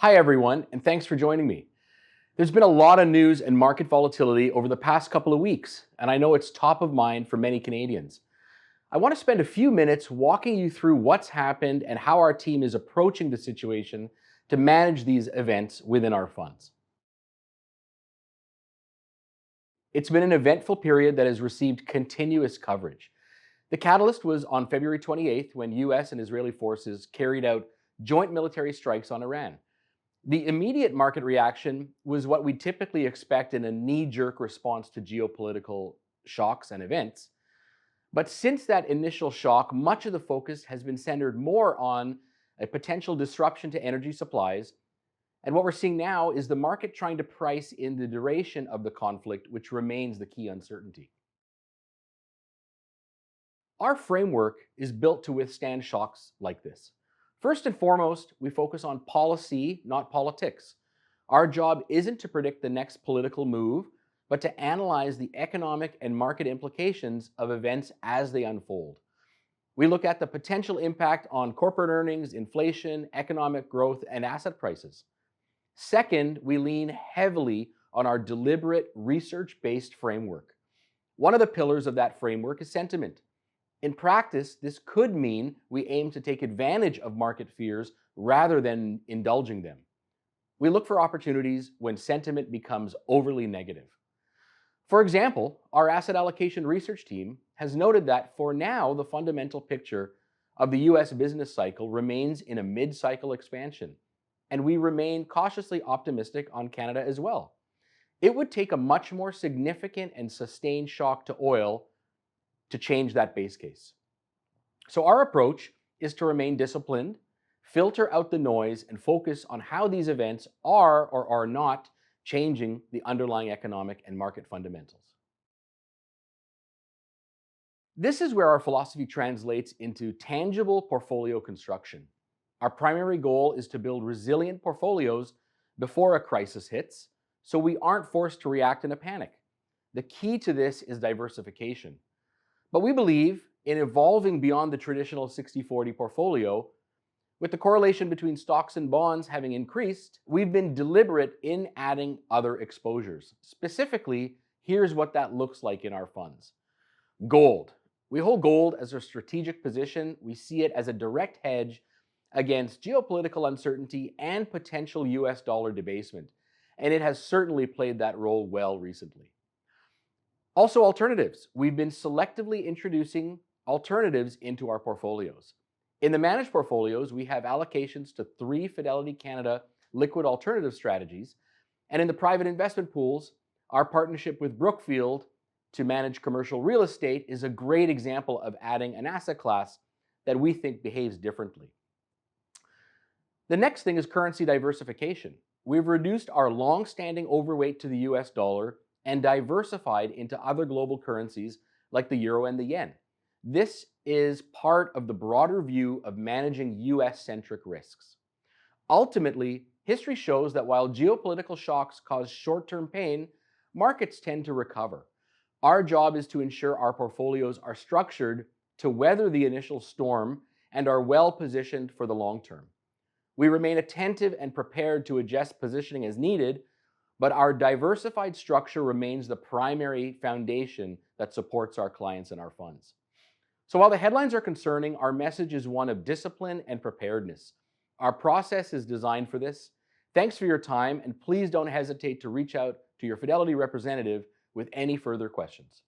Hi, everyone, and thanks for joining me. There's been a lot of news and market volatility over the past couple of weeks, and I know it's top of mind for many Canadians. I want to spend a few minutes walking you through what's happened and how our team is approaching the situation to manage these events within our funds. It's been an eventful period that has received continuous coverage. The catalyst was on February 28th when US and Israeli forces carried out joint military strikes on Iran. The immediate market reaction was what we typically expect in a knee-jerk response to geopolitical shocks and events. But since that initial shock, much of the focus has been centered more on a potential disruption to energy supplies. And what we're seeing now is the market trying to price in the duration of the conflict, which remains the key uncertainty. Our framework is built to withstand shocks like this. First and foremost, we focus on policy, not politics. Our job isn't to predict the next political move, but to analyze the economic and market implications of events as they unfold. We look at the potential impact on corporate earnings, inflation, economic growth, and asset prices. Second, we lean heavily on our deliberate research-based framework. One of the pillars of that framework is sentiment. In practice, this could mean we aim to take advantage of market fears rather than indulging them. We look for opportunities when sentiment becomes overly negative. For example, our asset allocation research team has noted that for now, the fundamental picture of the US business cycle remains in a mid-cycle expansion, and we remain cautiously optimistic on Canada as well. It would take a much more significant and sustained shock to oil to change that base case. So our approach is to remain disciplined, filter out the noise, and focus on how these events are or are not changing the underlying economic and market fundamentals. This is where our philosophy translates into tangible portfolio construction. Our primary goal is to build resilient portfolios before a crisis hits, so we aren't forced to react in a panic. The key to this is diversification. But we believe in evolving beyond the traditional 60-40 portfolio. With the correlation between stocks and bonds having increased, we've been deliberate in adding other exposures. Specifically, here's what that looks like in our funds. Gold. We hold gold as a strategic position. We see it as a direct hedge against geopolitical uncertainty and potential US dollar debasement. And it has certainly played that role well recently. Also, alternatives. We've been selectively introducing alternatives into our portfolios. In the managed portfolios, we have allocations to 3 Fidelity Canada liquid alternative strategies. And in the private investment pools, our partnership with Brookfield to manage commercial real estate is a great example of adding an asset class that we think behaves differently. The next thing is currency diversification. We've reduced our long-standing overweight to the US dollar and diversified into other global currencies like the euro and the yen. This is part of the broader view of managing US-centric risks. Ultimately, history shows that while geopolitical shocks cause short-term pain, markets tend to recover. Our job is to ensure our portfolios are structured to weather the initial storm and are well-positioned for the long term. We remain attentive and prepared to adjust positioning as needed, but our diversified structure remains the primary foundation that supports our clients and our funds. So while the headlines are concerning, our message is one of discipline and preparedness. Our process is designed for this. Thanks for your time, and please don't hesitate to reach out to your Fidelity representative with any further questions.